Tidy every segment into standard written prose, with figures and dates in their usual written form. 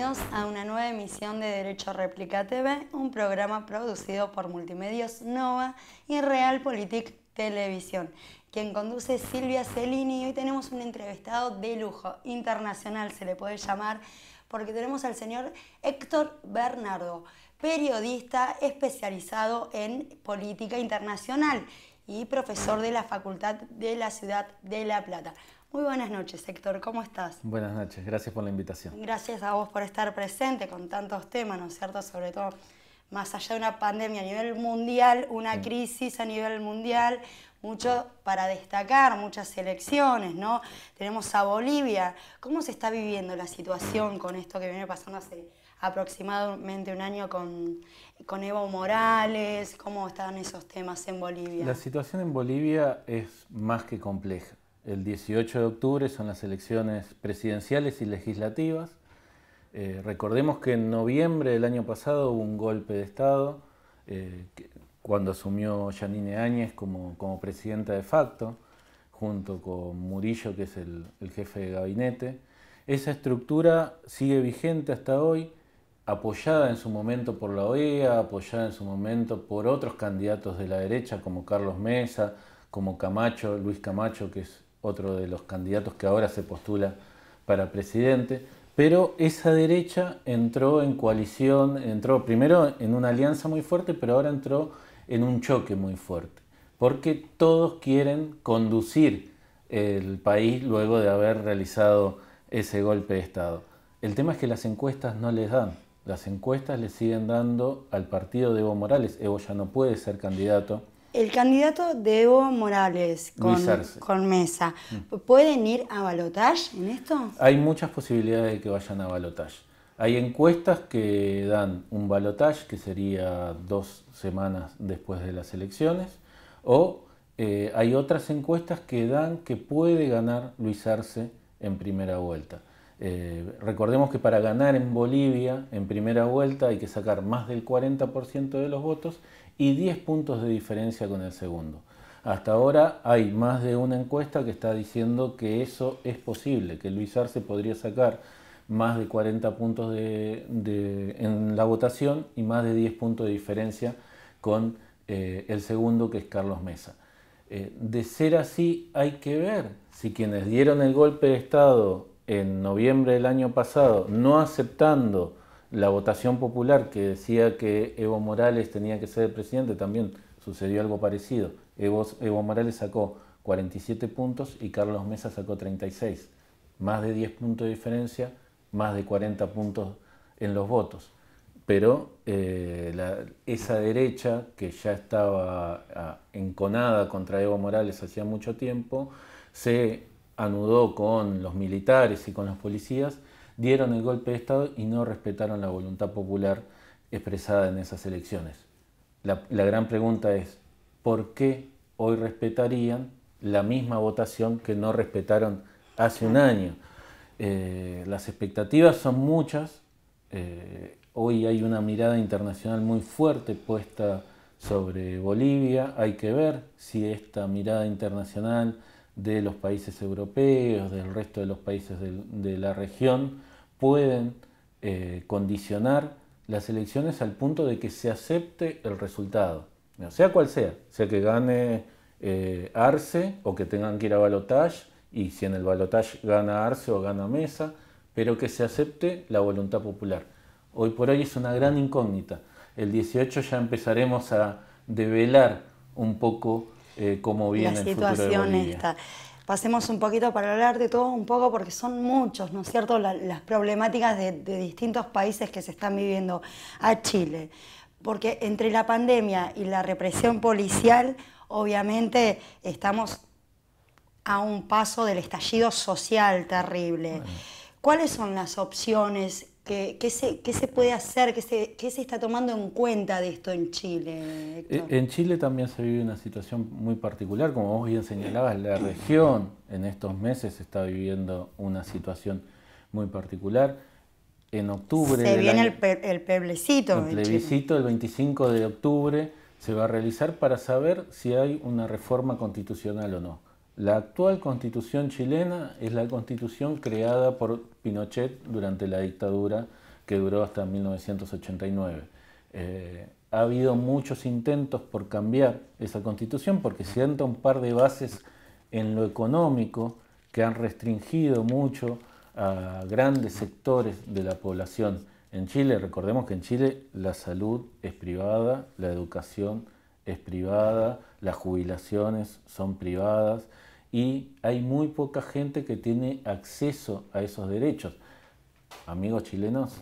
Bienvenidos a una nueva emisión de Derecho Réplica TV, un programa producido por Multimedios Nova y Realpolitik Televisión. Quien conduce es Silvia Celini y hoy tenemos un entrevistado de lujo, internacional se le puede llamar, porque tenemos al señor Héctor Bernardo, periodista especializado en política internacional y profesor de la Facultad de la Ciudad de La Plata. Muy buenas noches, Héctor, ¿cómo estás? Buenas noches, gracias por la invitación. Gracias a vos por estar presente con tantos temas, ¿no es cierto? Sobre todo, más allá de una pandemia a nivel mundial, una crisis a nivel mundial, mucho para destacar, muchas elecciones, ¿no? Tenemos a Bolivia. ¿Cómo se está viviendo la situación con esto que viene pasando hace aproximadamente un año con Evo Morales? ¿Cómo están esos temas en Bolivia? La situación en Bolivia es más que compleja. El 18 de octubre son las elecciones presidenciales y legislativas. Recordemos que en noviembre del año pasado hubo un golpe de Estado cuando asumió Yanine Áñez como presidenta de facto, junto con Murillo, que es el jefe de gabinete. Esa estructura sigue vigente hasta hoy, apoyada en su momento por la OEA, apoyada en su momento por otros candidatos de la derecha como Carlos Mesa, como Camacho, Luis Camacho, que es otro de los candidatos que ahora se postula para presidente, pero esa derecha entró en coalición, entró primero en una alianza muy fuerte, pero ahora entró en un choque muy fuerte, porque todos quieren conducir el país luego de haber realizado ese golpe de Estado. El tema es que las encuestas no les dan, las encuestas le siguen dando al partido de Evo Morales. Evo ya no puede ser candidato. El candidato de Evo Morales con Mesa, ¿pueden ir a balotaje en esto? Hay muchas posibilidades de que vayan a balotaje. Hay encuestas que dan un balotaje, que sería 2 semanas después de las elecciones, o hay otras encuestas que dan que puede ganar Luis Arce en primera vuelta. Recordemos que para ganar en Bolivia en primera vuelta hay que sacar más del 40% de los votos y 10 puntos de diferencia con el segundo. Hasta ahora hay más de una encuesta que está diciendo que eso es posible, que Luis Arce podría sacar más de 40 puntos en la votación y más de 10 puntos de diferencia con el segundo, que es Carlos Mesa. De ser así, hay que ver si quienes dieron el golpe de Estado en noviembre del año pasado, no aceptando la votación popular que decía que Evo Morales tenía que ser el presidente, también sucedió algo parecido. Evo Morales sacó 47 puntos y Carlos Mesa sacó 36. Más de 10 puntos de diferencia, más de 40 puntos en los votos. Pero esa derecha, que ya estaba enconada contra Evo Morales hacía mucho tiempo, se anudó con los militares y con los policías, dieron el golpe de Estado y no respetaron la voluntad popular expresada en esas elecciones. La gran pregunta es, ¿por qué hoy respetarían la misma votación que no respetaron hace un año? Las expectativas son muchas. Hoy hay una mirada internacional muy fuerte puesta sobre Bolivia. Hay que ver si esta mirada internacional de los países europeos, del resto de los países de la región, pueden condicionar las elecciones al punto de que se acepte el resultado, sea cual sea que gane Arce o que tengan que ir a balotaje, y si en el balotaje gana Arce o gana Mesa, pero que se acepte la voluntad popular. Hoy por hoy es una gran incógnita. El 18 ya empezaremos a develar un poco cómo viene el futuro de Bolivia. Pasemos un poquito para hablar de todo un poco, porque son muchos, ¿no es cierto?, las problemáticas de distintos países que se están viviendo a Chile. Porque entre la pandemia y la represión policial, obviamente estamos a un paso del estallido social terrible. Bueno. ¿Cuáles son las opciones? ¿Qué se puede hacer? ¿Qué se está tomando en cuenta de esto en Chile, Héctor? En Chile también se vive una situación muy particular, como vos bien señalabas, la región en estos meses está viviendo una situación muy particular. En octubre... Se viene el plebiscito. El plebiscito el 25 de octubre se va a realizar para saber si hay una reforma constitucional o no. La actual constitución chilena es la constitución creada por Pinochet durante la dictadura que duró hasta 1989. Ha habido muchos intentos por cambiar esa constitución porque sienta un par de bases en lo económico que han restringido mucho a grandes sectores de la población. En Chile, recordemos que en Chile la salud es privada, la educación es privada, las jubilaciones son privadas y hay muy poca gente que tiene acceso a esos derechos. Amigos chilenos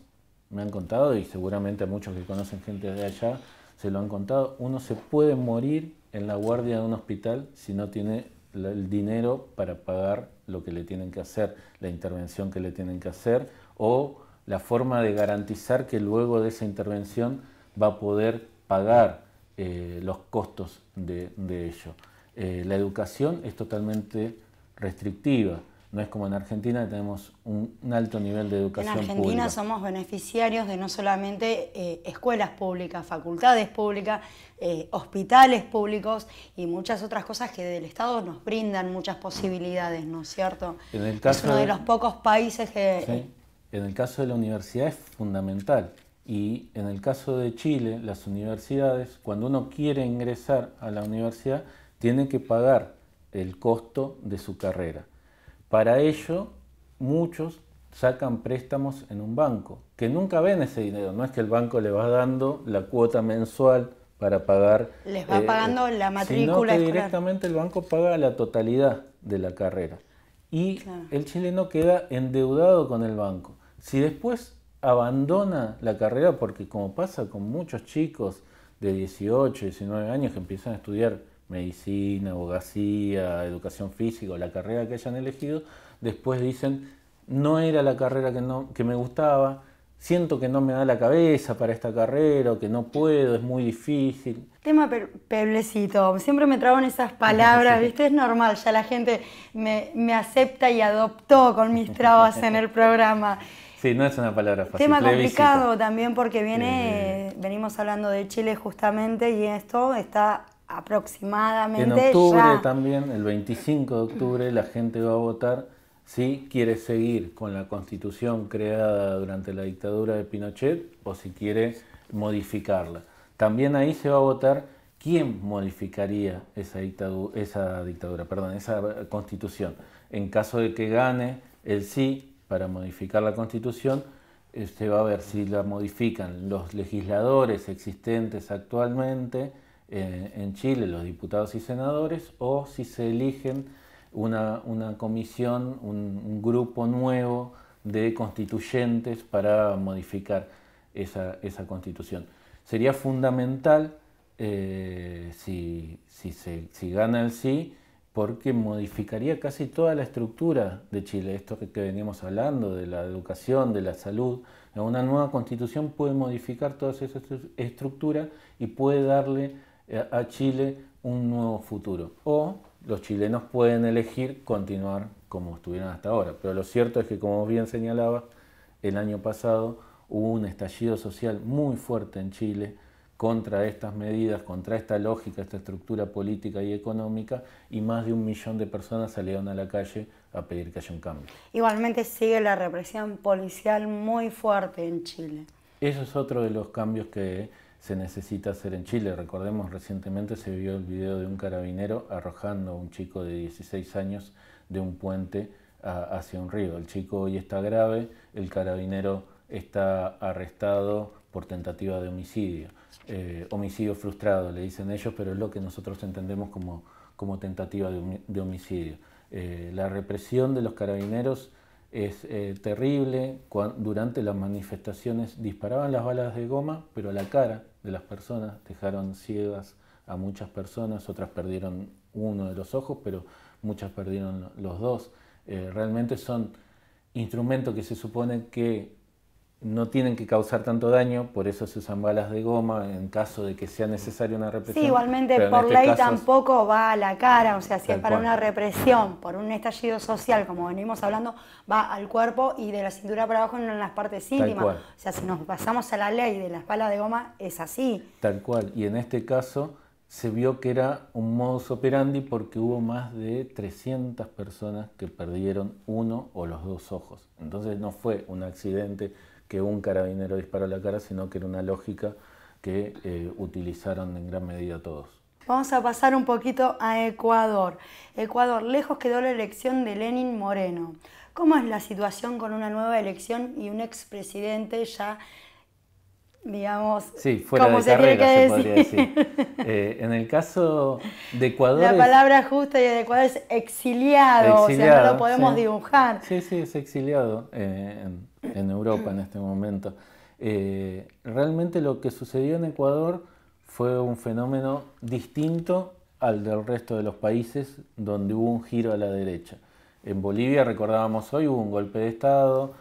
me han contado, y seguramente a muchos que conocen gente de allá se lo han contado, uno se puede morir en la guardia de un hospital si no tiene el dinero para pagar lo que le tienen que hacer, la intervención que le tienen que hacer, o la forma de garantizar que luego de esa intervención va a poder pagar los costos de ello. La educación es totalmente restrictiva. No es como en Argentina, que tenemos un alto nivel de educación pública. En Argentina somos beneficiarios de no solamente escuelas públicas, facultades públicas, hospitales públicos y muchas otras cosas que del Estado nos brindan muchas posibilidades, ¿no es cierto? Es uno de los pocos países que... Sí, en el caso de la universidad es fundamental. Y en el caso de Chile, las universidades, cuando uno quiere ingresar a la universidad, tiene que pagar el costo de su carrera. Para ello, muchos sacan préstamos en un banco, que nunca ven ese dinero. No es que el banco le va dando la cuota mensual para pagar... Les va pagando la matrícula sino que escolar. directamente el banco paga la totalidad de la carrera. Y claro, el chileno queda endeudado con el banco. Si después abandona la carrera, porque como pasa con muchos chicos de 18, 19 años que empiezan a estudiar medicina, abogacía, educación física o la carrera que hayan elegido, después dicen, no era la carrera que me gustaba, siento que no me da la cabeza para esta carrera, o que no puedo, es muy difícil. Tema Peblecito, siempre me trago en esas palabras, ¿viste? Es normal, ya la gente me acepta y adoptó con mis trabas en el programa. Sí, no es una palabra fácil. Tema complicado también porque venimos hablando de Chile justamente y esto está aproximadamente en octubre ya. También, el 25 de octubre, la gente va a votar si quiere seguir con la constitución creada durante la dictadura de Pinochet o si quiere modificarla. También ahí se va a votar quién modificaría esa constitución. En caso de que gane el sí para modificar la constitución, se va a ver si la modifican los legisladores existentes actualmente en Chile, los diputados y senadores, o si se eligen una comisión, un grupo nuevo de constituyentes para modificar esa constitución. Sería fundamental si gana el sí, porque modificaría casi toda la estructura de Chile, esto que veníamos hablando, de la educación, de la salud. Una nueva constitución puede modificar toda esa estructura y puede darle a Chile un nuevo futuro. O los chilenos pueden elegir continuar como estuvieron hasta ahora. Pero lo cierto es que, como bien señalaba, el año pasado hubo un estallido social muy fuerte en Chile contra estas medidas, contra esta lógica, esta estructura política y económica, y más de 1 millón de personas salieron a la calle a pedir que haya un cambio. Igualmente sigue la represión policial muy fuerte en Chile. Eso es otro de los cambios que se necesita hacer en Chile. Recordemos, recientemente se vio el video de un carabinero arrojando a un chico de 16 años de un puente hacia un río. El chico hoy está grave, el carabinero está arrestado por tentativa de homicidio. Homicidio frustrado, le dicen ellos, pero es lo que nosotros entendemos como tentativa de homicidio. La represión de los carabineros es terrible. Durante las manifestaciones disparaban las balas de goma, pero a la cara de las personas, dejaron ciegas a muchas personas, otras perdieron uno de los ojos, pero muchas perdieron los dos. Realmente son instrumentos que se supone que no tienen que causar tanto daño, por eso se usan balas de goma en caso de que sea necesaria una represión. Sí, igualmente por ley tampoco va a la cara, o sea, si es para una represión, por un estallido social, como venimos hablando, va al cuerpo y de la cintura para abajo en las partes íntimas. O sea, si nos pasamos a la ley de las balas de goma, es así. Tal cual, y en este caso se vio que era un modus operandi porque hubo más de 300 personas que perdieron uno o los dos ojos. Entonces no fue un accidente que un carabinero disparó a la cara, sino que era una lógica que utilizaron en gran medida todos. Vamos a pasar un poquito a Ecuador. Ecuador, lejos quedó la elección de Lenín Moreno. ¿Cómo es la situación con una nueva elección y un expresidente ya, digamos, sí, fuera de carrera, se podría decir? En el caso de Ecuador... La palabra justa y de Ecuador es exiliado, o sea, no lo podemos dibujar. Sí, sí, es exiliado en Europa en este momento. Realmente lo que sucedió en Ecuador fue un fenómeno distinto al del resto de los países donde hubo un giro a la derecha. En Bolivia, recordábamos hoy, hubo un golpe de Estado.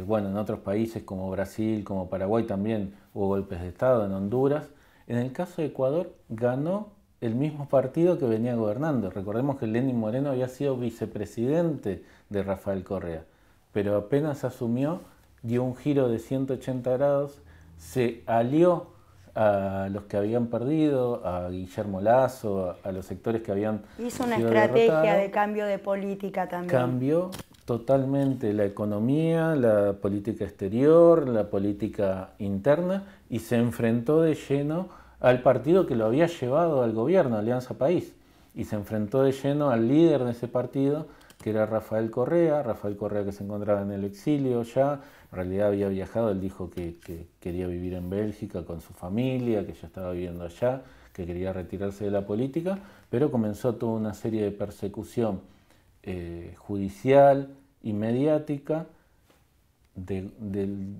Bueno, en otros países como Brasil, como Paraguay también hubo golpes de Estado, en Honduras. En el caso de Ecuador ganó el mismo partido que venía gobernando. Recordemos que Lenín Moreno había sido vicepresidente de Rafael Correa, pero apenas asumió, dio un giro de 180 grados, se alió a los que habían perdido, a Guillermo Lasso, a los sectores que habían hizo una estrategia de cambio de política también. Cambió totalmente la economía, la política exterior, la política interna, y se enfrentó de lleno al partido que lo había llevado al gobierno, Alianza País, y se enfrentó de lleno al líder de ese partido, que era Rafael Correa que se encontraba en el exilio ya, en realidad había viajado, él dijo que quería vivir en Bélgica con su familia, que ya estaba viviendo allá, que quería retirarse de la política, pero comenzó toda una serie de persecución judicial y mediática. Del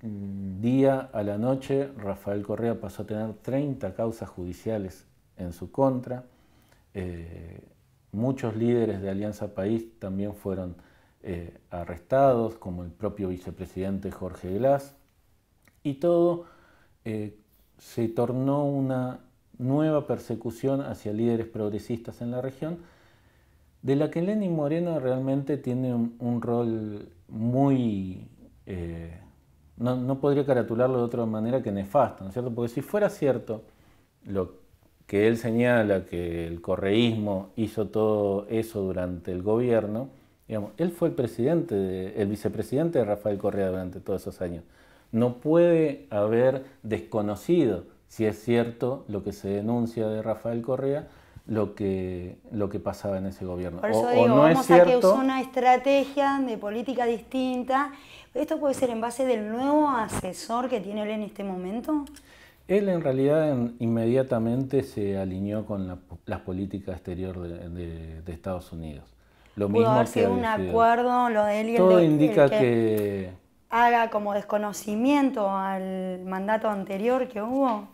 día a la noche, Rafael Correa pasó a tener 30 causas judiciales en su contra. Muchos líderes de Alianza País también fueron arrestados, como el propio vicepresidente Jorge Glass, y todo se tornó una nueva persecución hacia líderes progresistas en la región, de la que Lenín Moreno realmente tiene un rol muy, no podría caratularlo de otra manera que nefasto, ¿no es cierto? Porque si fuera cierto lo que él señala, que el correísmo hizo todo eso durante el gobierno, digamos, él fue el vicepresidente de Rafael Correa durante todos esos años. No puede haber desconocido, si es cierto lo que se denuncia de Rafael Correa, lo que pasaba en ese gobierno. Por eso digo, no vamos es cierto, a que usó una estrategia de política distinta. ¿Esto puede ser en base del nuevo asesor que tiene él en este momento? Él en realidad inmediatamente se alineó con las políticas exterior de Estados Unidos. Lo Pudo mismo haber que sido un acuerdo, lo de él y todo el de indica el que haga como desconocimiento al mandato anterior que hubo.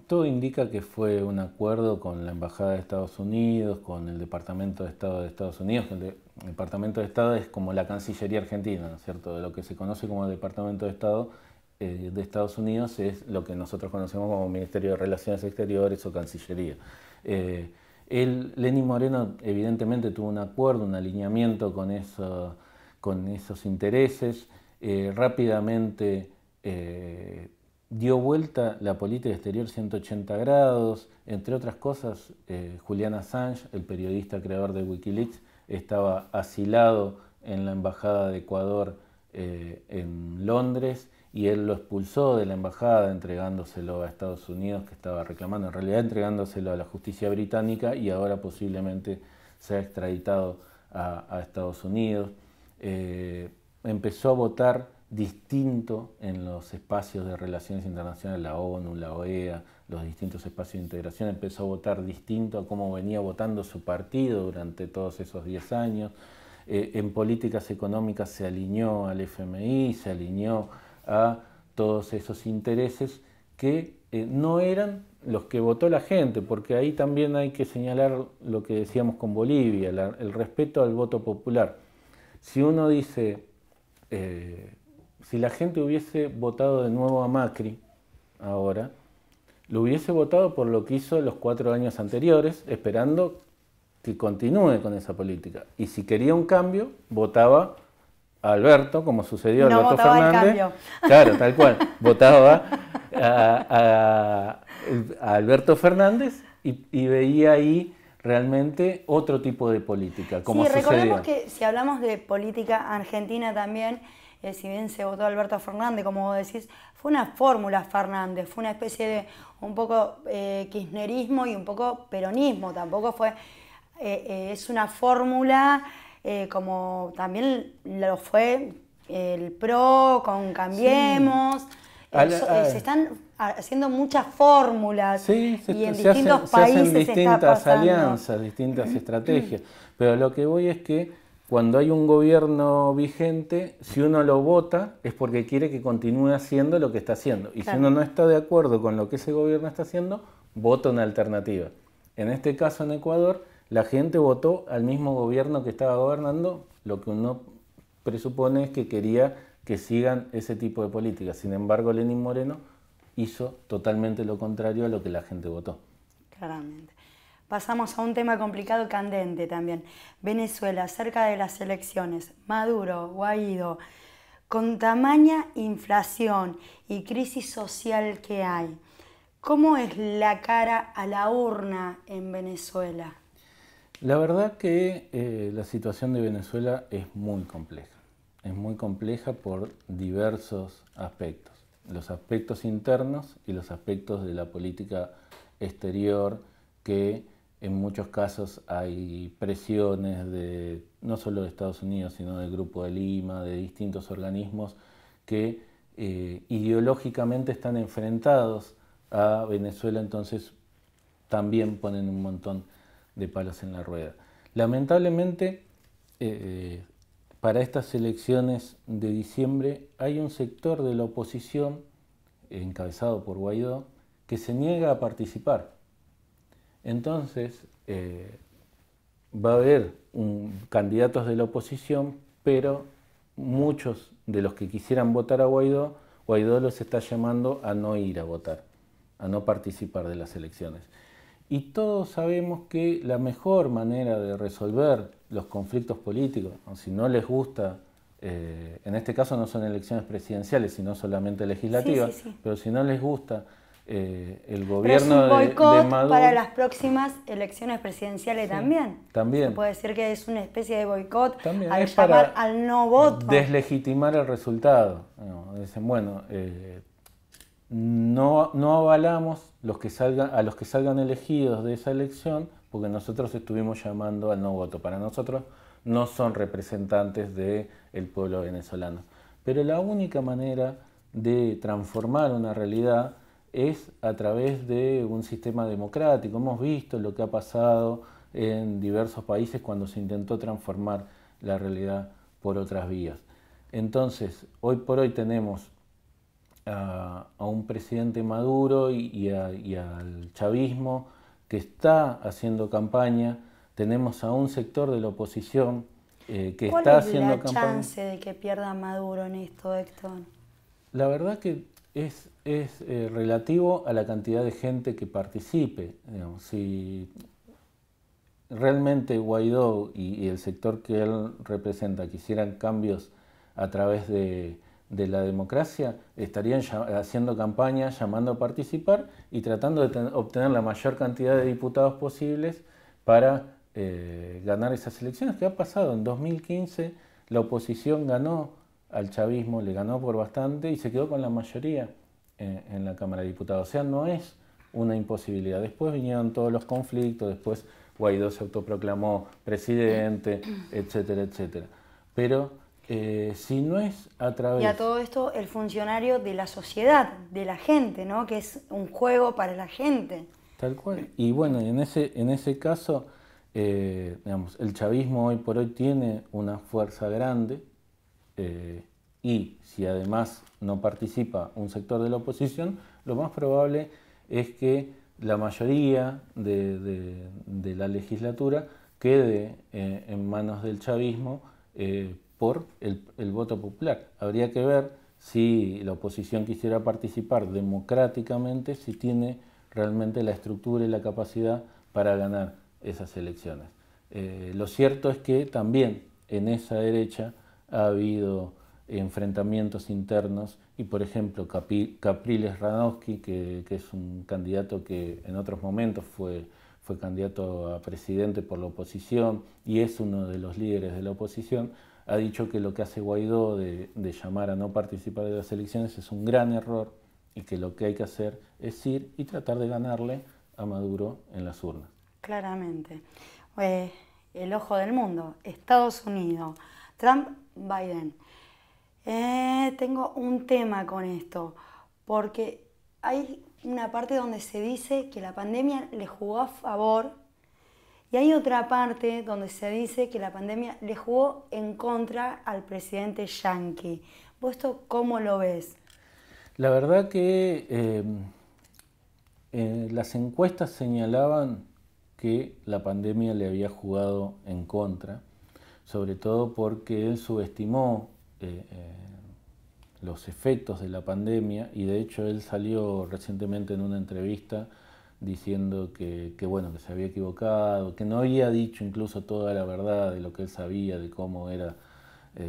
Todo indica que fue un acuerdo con la Embajada de Estados Unidos, con el Departamento de Estado de Estados Unidos. El Departamento de Estado es como la Cancillería Argentina, ¿no es cierto? De lo que se conoce como el Departamento de Estado de Estados Unidos es lo que nosotros conocemos como Ministerio de Relaciones Exteriores o Cancillería. Lenín Moreno evidentemente tuvo un acuerdo, un alineamiento con esos intereses. Rápidamente dio vuelta la política exterior 180 grados, entre otras cosas. Julian Assange, el periodista creador de Wikileaks, estaba asilado en la Embajada de Ecuador en Londres, y él lo expulsó de la embajada entregándoselo a Estados Unidos, que estaba reclamando, en realidad entregándoselo a la justicia británica, y ahora posiblemente sea extraditado a Estados Unidos. Empezó a votar distinto en los espacios de relaciones internacionales, la ONU, la OEA, los distintos espacios de integración. Empezó a votar distinto a cómo venía votando su partido durante todos esos 10 años. En políticas económicas se alineó al FMI, se alineó a todos esos intereses que no eran los que votó la gente, porque ahí también hay que señalar lo que decíamos con Bolivia, el respeto al voto popular. Si uno dice, si la gente hubiese votado de nuevo a Macri ahora, lo hubiese votado por lo que hizo los 4 años anteriores, esperando que continúe con esa política. Y si quería un cambio, votaba a Alberto, como sucedió a Alberto Fernández. Claro, tal cual. Votaba a Alberto Fernández y veía ahí realmente otro tipo de política, como sí, sucedió. Recordemos que si hablamos de política argentina también, si bien se votó a Alberto Fernández, como vos decís, fue una fórmula Fernández, fue una especie de un poco kirchnerismo y un poco peronismo, tampoco fue, es una fórmula como también lo fue el PRO con Cambiemos. Sí. Se están haciendo muchas fórmulas, sí, y en distintos países se hacen distintas alianzas, distintas estrategias. Pero lo que voy es que cuando hay un gobierno vigente, si uno lo vota es porque quiere que continúe haciendo lo que está haciendo. Y claro, si uno no está de acuerdo con lo que ese gobierno está haciendo, vota una alternativa. En este caso en Ecuador, la gente votó al mismo gobierno que estaba gobernando, lo que uno presupone es que quería que sigan ese tipo de políticas. Sin embargo, Lenín Moreno hizo totalmente lo contrario a lo que la gente votó. Claramente. Pasamos a un tema complicado y candente también. Venezuela, cerca de las elecciones. Maduro, Guaidó, con tamaña inflación y crisis social que hay, ¿cómo es la cara a la urna en Venezuela? La verdad que la situación de Venezuela es muy compleja. Es muy compleja por diversos aspectos. Los aspectos internos y los aspectos de la política exterior, que en muchos casos hay presiones de no solo de Estados Unidos, sino del Grupo de Lima, de distintos organismos que ideológicamente están enfrentados a Venezuela, entonces también ponen un montón de palos en la rueda. Lamentablemente, para estas elecciones de diciembre hay un sector de la oposición, encabezado por Guaidó, que se niega a participar. Entonces, va a haber candidatos de la oposición, pero muchos de los que quisieran votar a Guaidó, Guaidó los está llamando a no ir a votar, a no participar de las elecciones. Y todos sabemos que la mejor manera de resolver los conflictos políticos, si no les gusta, en este caso no son elecciones presidenciales, sino solamente legislativas, sí. Pero si no les gusta el gobierno de Maduro... para las próximas elecciones presidenciales, sí, también. Se puede decir que es una especie de boicot al llamar al no voto. Deslegitimar el resultado. Dicen, bueno... No avalamos a los que salgan elegidos de esa elección porque nosotros estuvimos llamando al no voto. Para nosotros no son representantes del pueblo venezolano. Pero la única manera de transformar una realidad es a través de un sistema democrático. Hemos visto lo que ha pasado en diversos países cuando se intentó transformar la realidad por otras vías. Entonces, hoy por hoy tenemos a un presidente Maduro y al chavismo que está haciendo campaña. Tenemos a un sector de la oposición que está haciendo campaña. ¿Cuál es la chance de que pierda Maduro en esto, Héctor? La verdad que es relativo a la cantidad de gente que participe. Digamos, si realmente Guaidó y el sector que él representa quisieran cambios a través de la democracia, estarían haciendo campaña, llamando a participar y tratando de obtener la mayor cantidad de diputados posibles para ganar esas elecciones. ¿Qué ha pasado? En 2015 la oposición ganó al chavismo, le ganó por bastante y se quedó con la mayoría en la Cámara de Diputados. O sea, no es una imposibilidad. Después vinieron todos los conflictos, después Guaidó se autoproclamó presidente, etcétera, etcétera. Pero si no es a través... Y a todo esto, el funcionario de la sociedad, de la gente, ¿no? Que es un juego para la gente. Tal cual. Y bueno, en ese caso, digamos, el chavismo hoy por hoy tiene una fuerza grande y si además no participa un sector de la oposición, lo más probable es que la mayoría de la legislatura quede en manos del chavismo por el voto popular. Habría que ver si la oposición quisiera participar democráticamente, si tiene realmente la estructura y la capacidad para ganar esas elecciones. Lo cierto es que también en esa derecha ha habido enfrentamientos internos y, por ejemplo, Capriles Radonsky, que es un candidato que en otros momentos fue candidato a presidente por la oposición y es uno de los líderes de la oposición, ha dicho que lo que hace Guaidó de llamar a no participar de las elecciones es un gran error y que lo que hay que hacer es ir y tratar de ganarle a Maduro en las urnas. Claramente. El ojo del mundo, Estados Unidos, Trump, Biden. Tengo un tema con esto, porque hay una parte donde se dice que la pandemia le jugó a favor y hay otra parte donde se dice que la pandemia le jugó en contra al presidente yanqui. ¿Vos esto cómo lo ves? La verdad que las encuestas señalaban que la pandemia le había jugado en contra, sobre todo porque él subestimó los efectos de la pandemia y de hecho él salió recientemente en una entrevista diciendo bueno, que se había equivocado, que no había dicho incluso toda la verdad de lo que él sabía, de cómo era,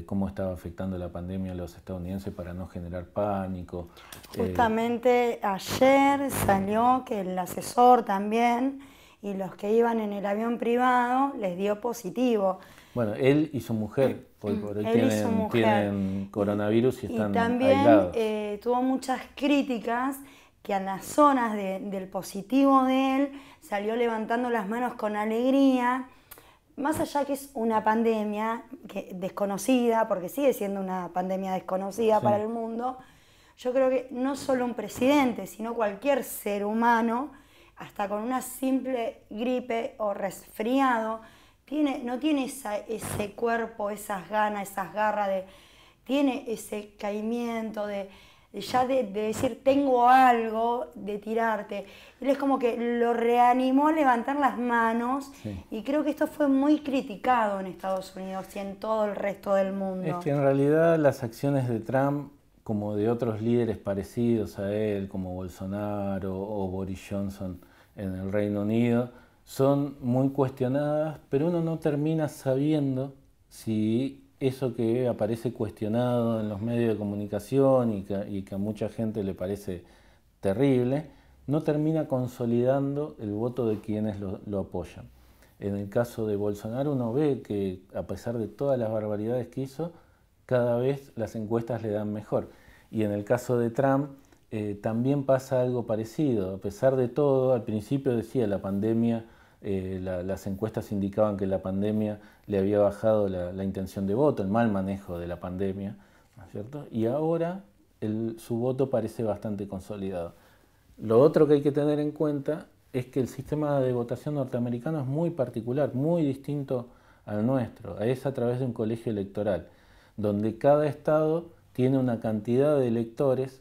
cómo estaba afectando la pandemia a los estadounidenses para no generar pánico. Justamente ayer salió que el asesor también y los que iban en el avión privado les dio positivo. Bueno, él y su mujer, hoy por hoy tienen coronavirus y están aislados. Y también tuvo muchas críticas que en las zonas del positivo de él salió levantando las manos con alegría, más allá que es una pandemia desconocida, porque sigue siendo una pandemia desconocida para el mundo. Yo creo que no solo un presidente, sino cualquier ser humano, hasta con una simple gripe o resfriado, no tiene ese cuerpo, esas ganas, esas garras, tiene ese caimiento de decir tengo algo, de tirarte. Él es como que lo reanimó a levantar las manos y creo que esto fue muy criticado en Estados Unidos y en todo el resto del mundo. Es que en realidad las acciones de Trump, como de otros líderes parecidos a él, como Bolsonaro o Boris Johnson en el Reino Unido, son muy cuestionadas, pero uno no termina sabiendo si eso que aparece cuestionado en los medios de comunicación y que a mucha gente le parece terrible, no termina consolidando el voto de quienes lo apoyan. En el caso de Bolsonaro uno ve que a pesar de todas las barbaridades que hizo, cada vez las encuestas le dan mejor. Y en el caso de Trump también pasa algo parecido. A pesar de todo, al principio decía la pandemia, las encuestas indicaban que la pandemia le había bajado la intención de voto, el mal manejo de la pandemia, ¿no es cierto? Y ahora su voto parece bastante consolidado. Lo otro que hay que tener en cuenta es que el sistema de votación norteamericano es muy particular, muy distinto al nuestro. Es a través de un colegio electoral, donde cada estado tiene una cantidad de electores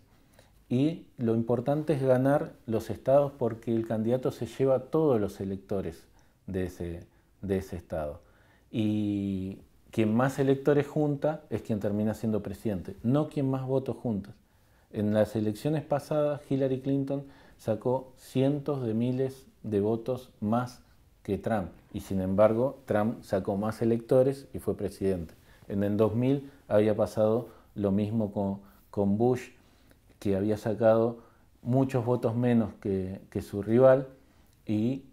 y lo importante es ganar los estados porque el candidato se lleva a todos los electores de ese estado. Y quien más electores junta es quien termina siendo presidente, no quien más votos junta. En las elecciones pasadas, Hillary Clinton sacó cientos de miles de votos más que Trump. Y sin embargo, Trump sacó más electores y fue presidente. En el 2000 había pasado lo mismo con Bush, que había sacado muchos votos menos que su rival y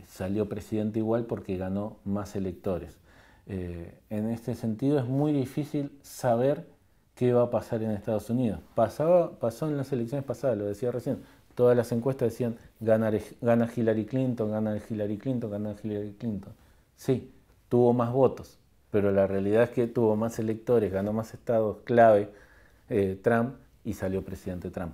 salió presidente igual porque ganó más electores. En este sentido es muy difícil saber qué va a pasar en Estados Unidos. Pasó en las elecciones pasadas, lo decía recién, todas las encuestas decían gana Hillary Clinton, gana Hillary Clinton, gana Hillary Clinton. Sí, tuvo más votos, pero la realidad es que tuvo más electores, ganó más estados clave Trump y salió presidente Trump.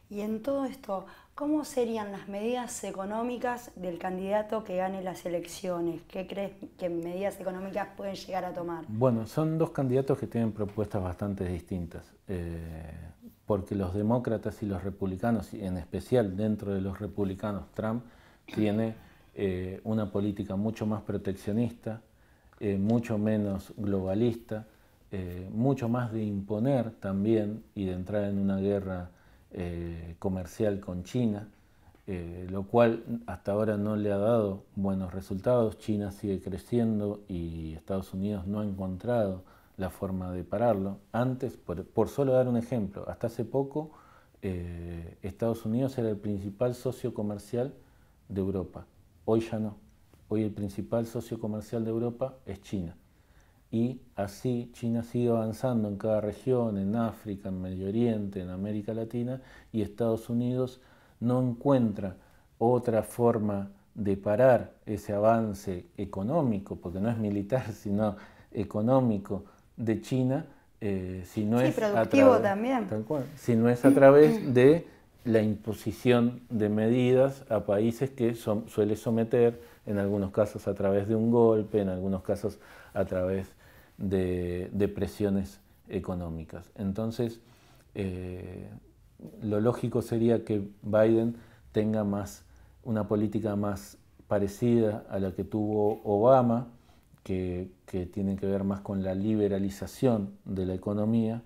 Y en todo esto, ¿cómo serían las medidas económicas del candidato que gane las elecciones? ¿Qué crees que medidas económicas pueden llegar a tomar? Bueno, son dos candidatos que tienen propuestas bastante distintas, porque los demócratas y los republicanos, y en especial dentro de los republicanos, Trump tiene una política mucho más proteccionista, mucho menos globalista, mucho más de imponer también y de entrar en una guerra comercial con China, lo cual hasta ahora no le ha dado buenos resultados. China sigue creciendo y Estados Unidos no ha encontrado la forma de pararlo. Antes, por solo dar un ejemplo, hasta hace poco Estados Unidos era el principal socio comercial de Europa. Hoy ya no. Hoy el principal socio comercial de Europa es China. y así China sigue avanzando en cada región, en África, en Medio Oriente, en América Latina, y Estados Unidos no encuentra otra forma de parar ese avance económico, porque no es militar, sino económico de China, si no Sí, es productivo también. tal cual, si no es a través de la imposición de medidas a países que suele someter, en algunos casos a través de un golpe, en algunos casos a través de presiones económicas. Entonces, lo lógico sería que Biden tenga una política más parecida a la que tuvo Obama, que tiene que ver más con la liberalización de la economía,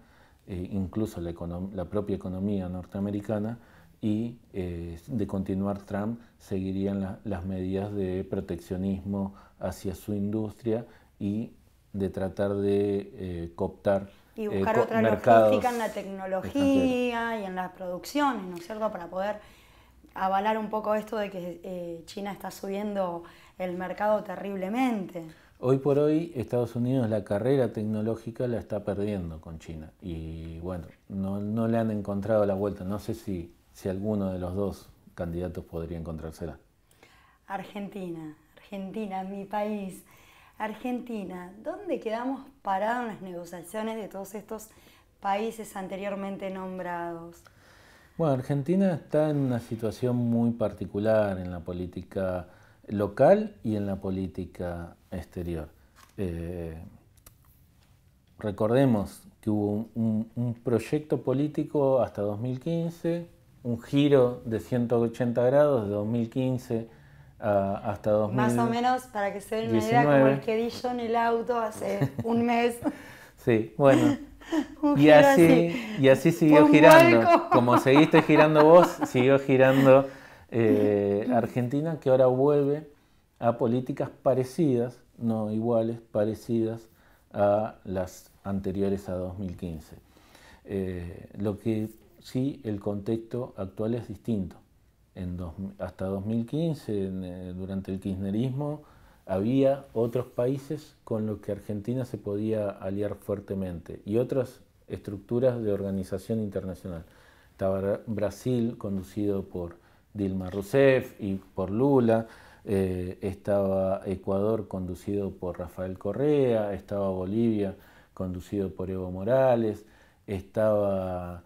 incluso la propia economía norteamericana, y de continuar Trump seguirían las medidas de proteccionismo hacia su industria y de tratar de cooptar Y buscar otra mercados logística en la extranjeros. tecnología y en las producciones, ¿no es cierto? Para poder avalar un poco esto de que China está subiendo el mercado terriblemente. Hoy por hoy Estados Unidos la carrera tecnológica la está perdiendo con China y bueno, no le han encontrado la vuelta. No sé si alguno de los dos candidatos podría encontrársela. Argentina, mi país. Argentina, ¿dónde quedamos parados en las negociaciones de todos estos países anteriormente nombrados? Bueno, Argentina está en una situación muy particular en la política local y en la política exterior. Recordemos que hubo un proyecto político hasta 2015, un giro de 180 grados de 2015 hasta 2019. Más o menos, para que se den una idea, como el que di yo en el auto hace un mes. Sí, bueno. Un giro así. Y así siguió girando. Como seguiste girando vos, siguió girando Argentina, que ahora vuelve a políticas parecidas, no iguales, parecidas a las anteriores a 2015. Lo que sí, el contexto actual es distinto. Hasta 2015, durante el kirchnerismo, había otros países con los que Argentina se podía aliar fuertemente y otras estructuras de organización internacional. Estaba Brasil, conducido por Dilma Rousseff y por Lula, estaba Ecuador, conducido por Rafael Correa, estaba Bolivia, conducido por Evo Morales, estaba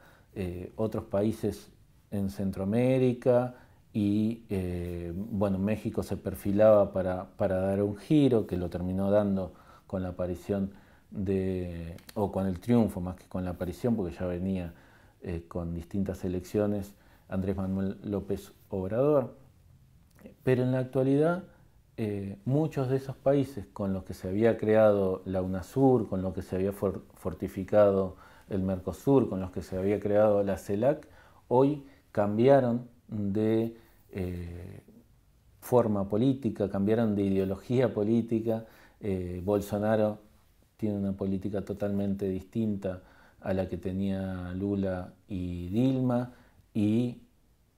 otros países en Centroamérica, y bueno, México se perfilaba para dar un giro, que lo terminó dando con la aparición o con el triunfo más que con la aparición, porque ya venía con distintas elecciones, Andrés Manuel López Obrador. Pero en la actualidad, muchos de esos países con los que se había creado la UNASUR, con los que se había fortificado el Mercosur, con los que se había creado la CELAC, hoy cambiaron de forma política, cambiaron de ideología política. Bolsonaro tiene una política totalmente distinta a la que tenía Lula y Dilma, y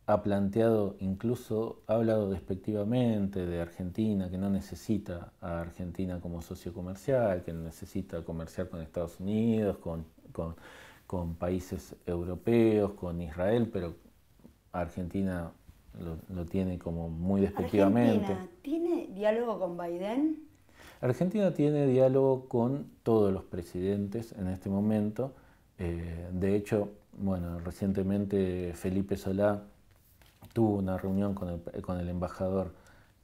ha planteado, incluso ha hablado despectivamente de Argentina, que no necesita a Argentina como socio comercial, que necesita comerciar con Estados Unidos, con países europeos, con Israel, pero Argentina lo tiene como muy despectivamente. ¿Argentina tiene diálogo con Biden? Argentina tiene diálogo con todos los presidentes en este momento. De hecho, bueno, recientemente Felipe Solá tuvo una reunión con el embajador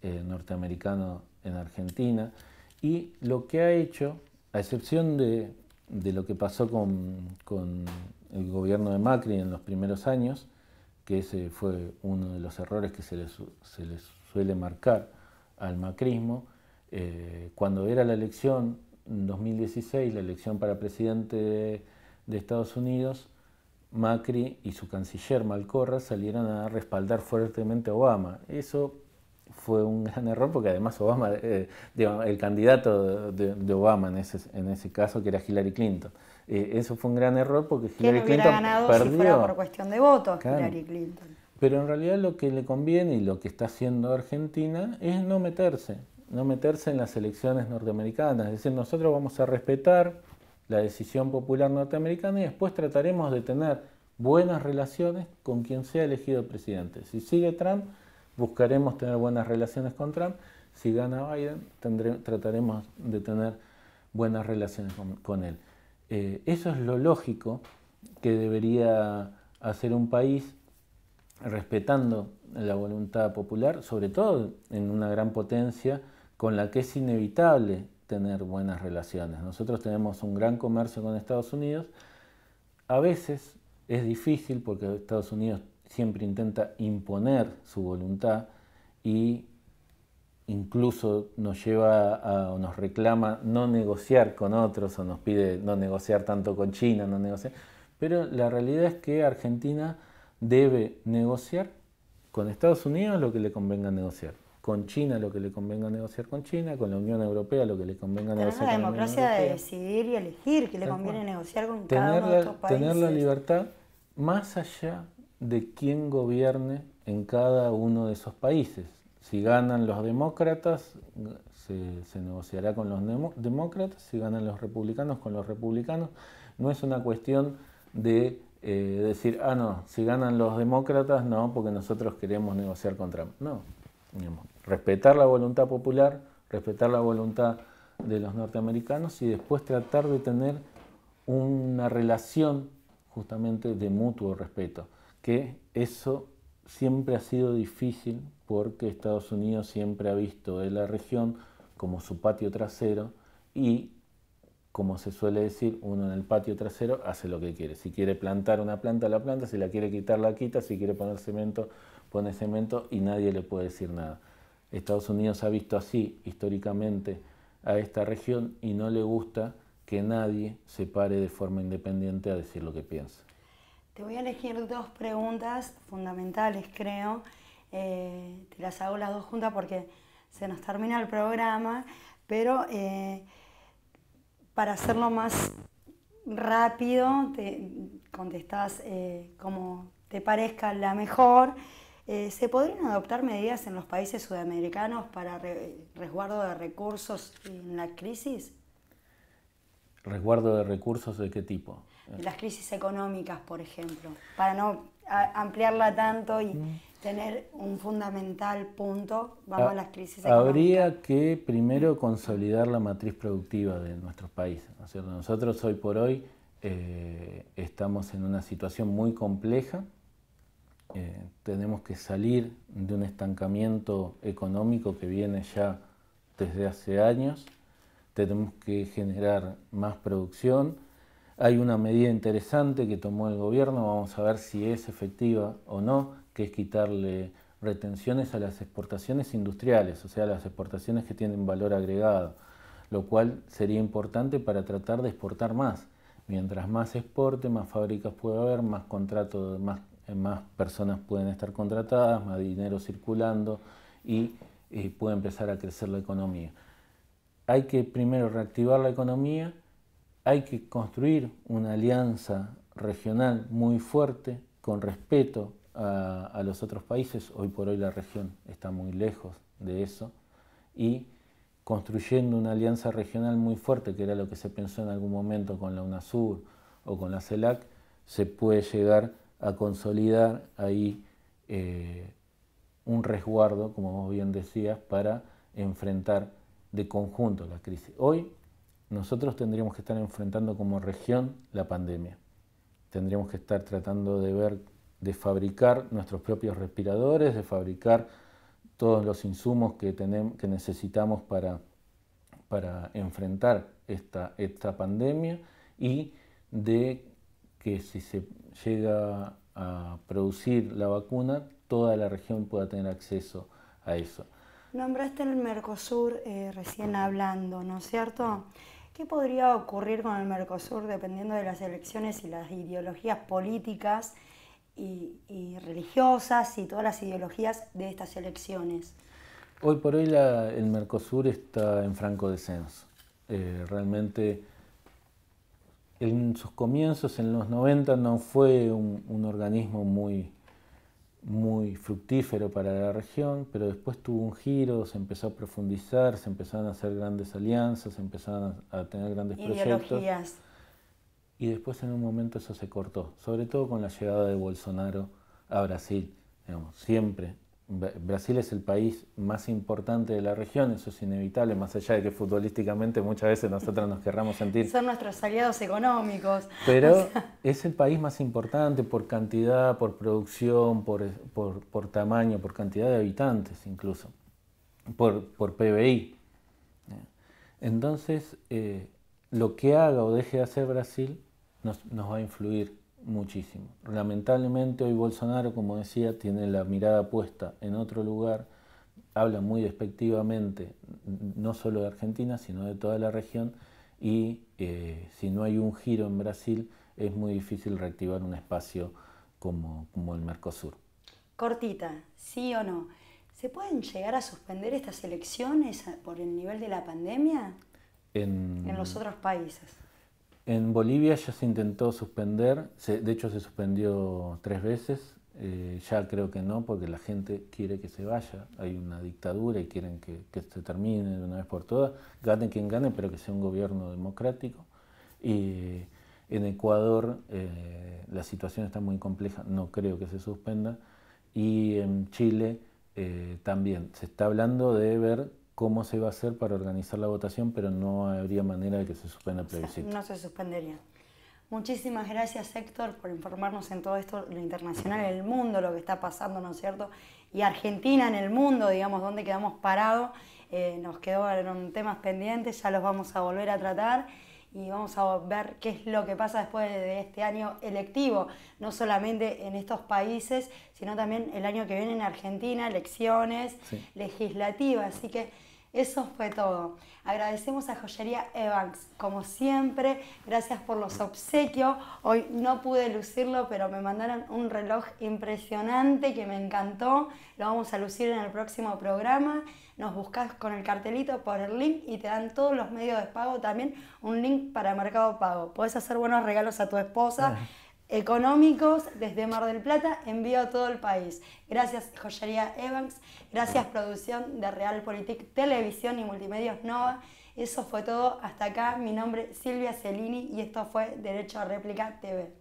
norteamericano en Argentina, y lo que ha hecho, a excepción de lo que pasó con el gobierno de Macri en los primeros años, que ese fue uno de los errores que se les suele marcar al macrismo, cuando era la elección en 2016, la elección para presidente de Estados Unidos, Macri y su canciller Malcorra salieron a respaldar fuertemente a Obama. Eso fue un gran error, porque además Obama, el candidato de Obama en ese caso, que era Hillary Clinton, eso fue un gran error porque Hillary Clinton ganado perdió. Si fuera por cuestión de votos, claro. Hillary Clinton. Pero en realidad lo que le conviene y lo que está haciendo Argentina es no meterse. no meterse en las elecciones norteamericanas, es decir, nosotros vamos a respetar la decisión popular norteamericana y después trataremos de tener buenas relaciones con quien sea elegido presidente. Si sigue Trump, buscaremos tener buenas relaciones con Trump. Si gana Biden, trataremos de tener buenas relaciones con él. Eso es lo lógico que debería hacer un país respetando la voluntad popular, sobre todo en una gran potencia con la que es inevitable tener buenas relaciones. Nosotros tenemos un gran comercio con Estados Unidos. A veces es difícil porque Estados Unidos siempre intenta imponer su voluntad y incluso nos lleva o nos reclama no negociar con otros o nos pide no negociar tanto con China, no negociar. Pero la realidad es que Argentina debe negociar con Estados Unidos lo que le convenga negociar, con China lo que le convenga negociar con China, con la Unión Europea lo que le convenga negociar Tener la con la Unión democracia de Europea. decidir y elegir qué le conviene negociar con cada Tener uno de estos tener la países. libertad más allá de quién gobierne en cada uno de esos países. Si ganan los demócratas, se negociará con los demócratas, si ganan los republicanos, con los republicanos. No es una cuestión de decir, no, si ganan los demócratas, no, porque nosotros queremos negociar con Trump. No, digamos, respetar la voluntad popular, respetar la voluntad de los norteamericanos y después tratar de tener una relación justamente de mutuo respeto, que eso siempre ha sido difícil porque Estados Unidos siempre ha visto de la región como su patio trasero y, como se suele decir, uno en el patio trasero hace lo que quiere. Si quiere plantar una planta, la planta, si la quiere quitar, la quita, si quiere poner cemento, pone cemento y nadie le puede decir nada. Estados Unidos ha visto así históricamente a esta región y no le gusta que nadie se pare de forma independiente a decir lo que piensa. Te voy a elegir dos preguntas fundamentales, creo. Te las hago las dos juntas porque se nos termina el programa, pero para hacerlo más rápido, te contestás como te parezca la mejor. ¿Se podrían adoptar medidas en los países sudamericanos para resguardo de recursos en la crisis? ¿Resguardo de recursos de qué tipo? De las crisis económicas, por ejemplo, para no ampliarla tanto y tener un fundamental punto, vamos a las crisis económicas. Habría que primero consolidar la matriz productiva de nuestros países, ¿no es cierto? Nosotros hoy por hoy estamos en una situación muy compleja, tenemos que salir de un estancamiento económico que viene ya desde hace años, tenemos que generar más producción. Hay una medida interesante que tomó el gobierno, vamos a ver si es efectiva o no, que es quitarle retenciones a las exportaciones industriales, o sea, las exportaciones que tienen valor agregado, lo cual sería importante para tratar de exportar más. Mientras más exporte, más fábricas puede haber, más contratos, más personas pueden estar contratadas, más dinero circulando y puede empezar a crecer la economía. Hay que primero reactivar la economía, hay que construir una alianza regional muy fuerte con respeto a los otros países. Hoy por hoy la región está muy lejos de eso y construyendo una alianza regional muy fuerte, que era lo que se pensó en algún momento con la UNASUR o con la CELAC, se puede llegar a consolidar ahí un resguardo, como vos bien decías, para enfrentar de conjunto la crisis. Hoy nosotros tendríamos que estar enfrentando como región la pandemia. Tendríamos que estar tratando de fabricar nuestros propios respiradores, de fabricar todos los insumos que necesitamos para enfrentar esta pandemia y de que si se llega a producir la vacuna, toda la región pueda tener acceso a eso. Nombraste el Mercosur recién hablando, ¿no es cierto? ¿Qué podría ocurrir con el Mercosur dependiendo de las elecciones y las ideologías políticas y religiosas y todas las ideologías de estas elecciones? Hoy por hoy el Mercosur está en franco descenso. Realmente en sus comienzos, en los 90, no fue un organismo muy muy fructífero para la región, pero después tuvo un giro, se empezó a profundizar, se empezaron a hacer grandes alianzas, se empezaron a tener grandes proyectos. Y después en un momento eso se cortó, sobre todo con la llegada de Bolsonaro a Brasil. Digamos, siempre. Brasil es el país más importante de la región, eso es inevitable, más allá de que futbolísticamente muchas veces nosotros nos querramos sentir. Son nuestros aliados económicos. Pero es el país más importante por cantidad, por producción, por tamaño, por cantidad de habitantes incluso, por PBI. Entonces, lo que haga o deje de hacer Brasil nos va a influir muchísimo. Lamentablemente hoy Bolsonaro, como decía, tiene la mirada puesta en otro lugar, habla muy despectivamente, no solo de Argentina, sino de toda la región, y si no hay un giro en Brasil, es muy difícil reactivar un espacio como el Mercosur. Cortita, ¿sí o no? ¿Se pueden llegar a suspender estas elecciones por el nivel de la pandemia en los otros países? En Bolivia ya se intentó suspender, de hecho se suspendió 3 veces, ya creo que no, porque la gente quiere que se vaya, hay una dictadura y quieren que se termine de una vez por todas, gane quien gane, pero que sea un gobierno democrático. Y en Ecuador la situación está muy compleja, no creo que se suspenda, y en Chile también se está hablando de ver cómo se va a hacer para organizar la votación, pero no habría manera de que se suspenda el plebiscito. No se suspendería. Muchísimas gracias, Héctor, por informarnos en todo esto, lo internacional, en el mundo, lo que está pasando, ¿no es cierto? Y Argentina en el mundo, digamos, donde quedamos parados. Nos quedaron temas pendientes, ya los vamos a volver a tratar y vamos a ver qué es lo que pasa después de este año electivo, no solamente en estos países, sino también el año que viene en Argentina, elecciones legislativas. Así que eso fue todo. Agradecemos a Joyería Evans, como siempre, gracias por los obsequios. Hoy no pude lucirlo, pero me mandaron un reloj impresionante que me encantó. Lo vamos a lucir en el próximo programa. Nos buscas con el cartelito por el link y te dan todos los medios de pago, también un link para Mercado Pago. Podés hacer buenos regalos a tu esposa. Económicos desde Mar del Plata, envío a todo el país. Gracias Joyería Evans, gracias producción de Realpolitik Televisión y Multimedios Nova. Eso fue todo, hasta acá. Mi nombre es Silvia Celini y esto fue Derecho a Réplica TV.